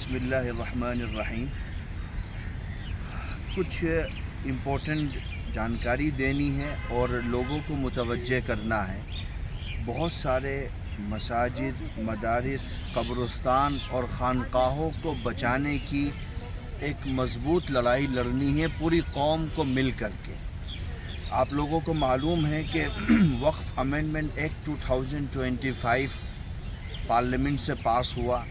بسم اللہ الرحمن الرحیم. کچھ امپورٹنٹ جانکاری دینی ہے اور لوگوں کو متوجہ کرنا ہے. بہت سارے مساجد، مدارس، قبرستان اور خانقاہوں کو بچانے کی ایک مضبوط لڑائی لڑنی ہے پوری قوم کو مل کر کے. آپ لوگوں کو معلوم ہے کہ وقف امینڈمنٹ ایکٹ 2025 پارلیمنٹ سے پاس ہوا،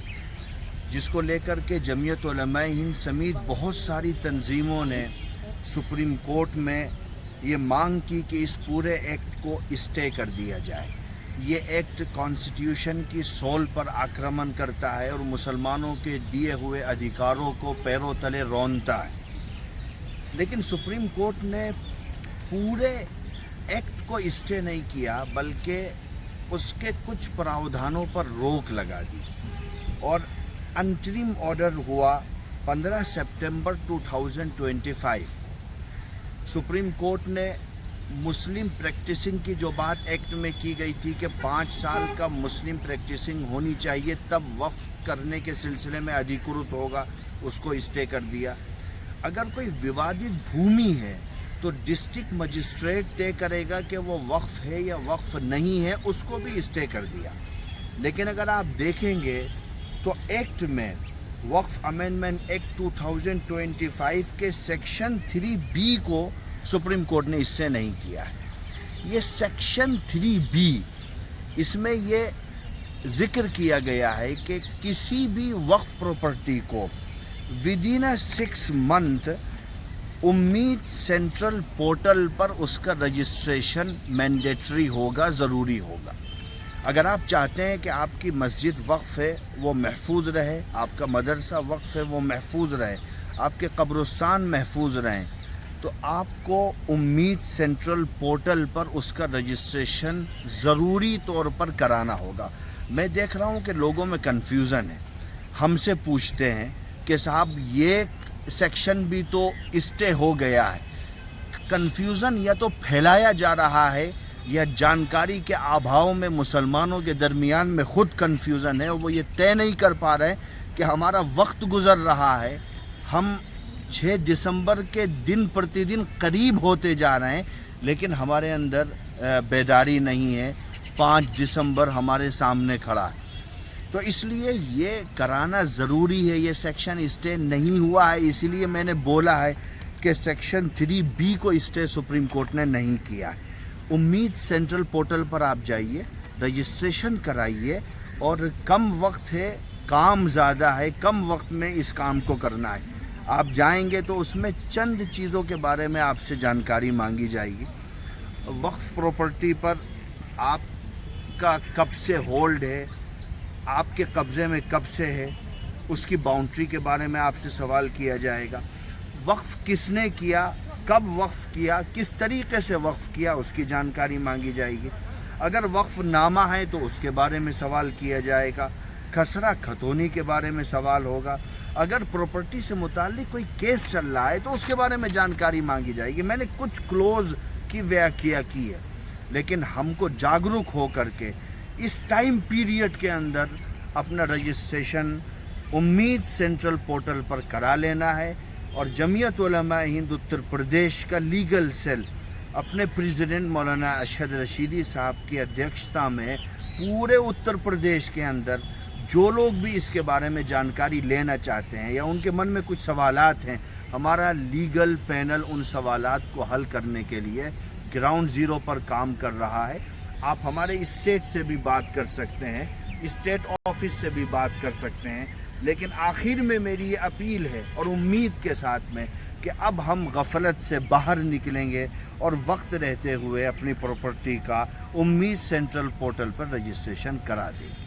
جس کو لے کر کے جمعیت علماء ہند سمیت بہت ساری تنظیموں نے سپریم کورٹ میں یہ مانگ کی کہ اس پورے ایکٹ کو اسٹے کر دیا جائے. یہ ایکٹ کانسٹیٹیوشن کی سول پر آکرمن کرتا ہے اور مسلمانوں کے دیے ہوئے ادھیکاروں کو پیروں تلے رونتا ہے. لیکن سپریم کورٹ نے پورے ایکٹ کو اسٹے نہیں کیا، بلکہ اس کے کچھ پراودھانوں پر روک لگا دی اور انٹرم آرڈر ہوا 15 سپٹمبر 2025 کو. سپریم کورٹ نے مسلم پریکٹسنگ کی جو بات ایکٹ میں کی گئی تھی کہ 5 سال کا مسلم پریکٹسنگ ہونی چاہیے تب وقف کرنے کے سلسلے میں ادھیکرت ہوگا، اس کو اسٹے کر دیا. اگر کوئی ووادت بھومی ہے تو ڈسٹرکٹ مجسٹریٹ طے کرے گا کہ وہ وقف ہے یا وقف نہیں ہے، اس کو بھی اسٹے کر دیا. لیکن اگر آپ دیکھیں گے تو ایکٹ میں وقف امینڈمنٹ ایکٹ 2025 کے سیکشن 3B کو سپریم کورٹ نے اسٹے نہیں کیا ہے. یہ سیکشن 3B، اس میں یہ ذکر کیا گیا ہے کہ کسی بھی وقف پراپرٹی کو ودین 6 منتھ امید سینٹرل پورٹل پر اس کا رجسٹریشن مینڈیٹری ہوگا، ضروری ہوگا. اگر آپ چاہتے ہیں کہ آپ کی مسجد وقف ہے وہ محفوظ رہے، آپ کا مدرسہ وقف ہے وہ محفوظ رہے، آپ کے قبرستان محفوظ رہیں، تو آپ کو امید سینٹرل پورٹل پر اس کا رجسٹریشن ضروری طور پر کرانا ہوگا. میں دیکھ رہا ہوں کہ لوگوں میں کنفیوژن ہے. ہم سے پوچھتے ہیں کہ صاحب یہ سیکشن بھی تو اسٹے ہو گیا ہے. کنفیوژن یا تو پھیلایا جا رہا ہے یا جانکاری کے ابھاؤ میں مسلمانوں کے درمیان میں خود کنفیوژن ہے، اور وہ یہ طے نہیں کر پا رہے کہ ہمارا وقت گزر رہا ہے. ہم 6 دسمبر کے دن پرتی دن قریب ہوتے جا رہے ہیں، لیکن ہمارے اندر بیداری نہیں ہے. 5 دسمبر ہمارے سامنے کھڑا ہے. تو اس لیے یہ کرانا ضروری ہے. یہ سیکشن اسٹے نہیں ہوا ہے، اسی لیے میں نے بولا ہے کہ سیکشن 3B کو اسٹے سپریم کورٹ نے نہیں کیا ہے. امید سینٹرل پورٹل پر آپ جائیے، رجسٹریشن کرائیے، اور کم وقت ہے، کام زیادہ ہے، کم وقت میں اس کام کو کرنا ہے. آپ جائیں گے تو اس میں چند چیزوں کے بارے میں آپ سے جانکاری مانگی جائے گی. وقف پراپرٹی پر آپ کا کب سے ہولڈ ہے، آپ کے قبضے میں کب سے ہے، اس کی باؤنڈری کے بارے میں آپ سے سوال کیا جائے گا. وقف کس نے کیا، کب وقف کیا، کس طریقے سے وقف کیا، اس کی جانکاری مانگی جائے گی. اگر وقف نامہ ہے تو اس کے بارے میں سوال کیا جائے گا. خسرہ خطونی کے بارے میں سوال ہوگا. اگر پراپرٹی سے متعلق کوئی کیس چل رہا ہے تو اس کے بارے میں جانکاری مانگی جائے گی. میں نے کچھ کلوز کی ویاخیا کی ہے، لیکن ہم کو جاگرک ہو کر کے اس ٹائم پیریڈ کے اندر اپنا رجسٹریشن امید سینٹرل پورٹل پر کرا لینا ہے. اور جمعیت علماء ہند اتر پردیش کا لیگل سیل اپنے پریزیڈنٹ مولانا اشہد رشیدی صاحب کی ادھیکشتا میں پورے اتر پردیش کے اندر جو لوگ بھی اس کے بارے میں جانکاری لینا چاہتے ہیں یا ان کے من میں کچھ سوالات ہیں، ہمارا لیگل پینل ان سوالات کو حل کرنے کے لیے گراؤنڈ زیرو پر کام کر رہا ہے. آپ ہمارے اسٹیٹ سے بھی بات کر سکتے ہیں، اسٹیٹ آفس سے بھی بات کر سکتے ہیں. لیکن آخر میں میری یہ اپیل ہے اور امید کے ساتھ میں کہ اب ہم غفلت سے باہر نکلیں گے اور وقت رہتے ہوئے اپنی پراپرٹی کا امید سینٹرل پورٹل پر رجسٹریشن کرا دیں گے.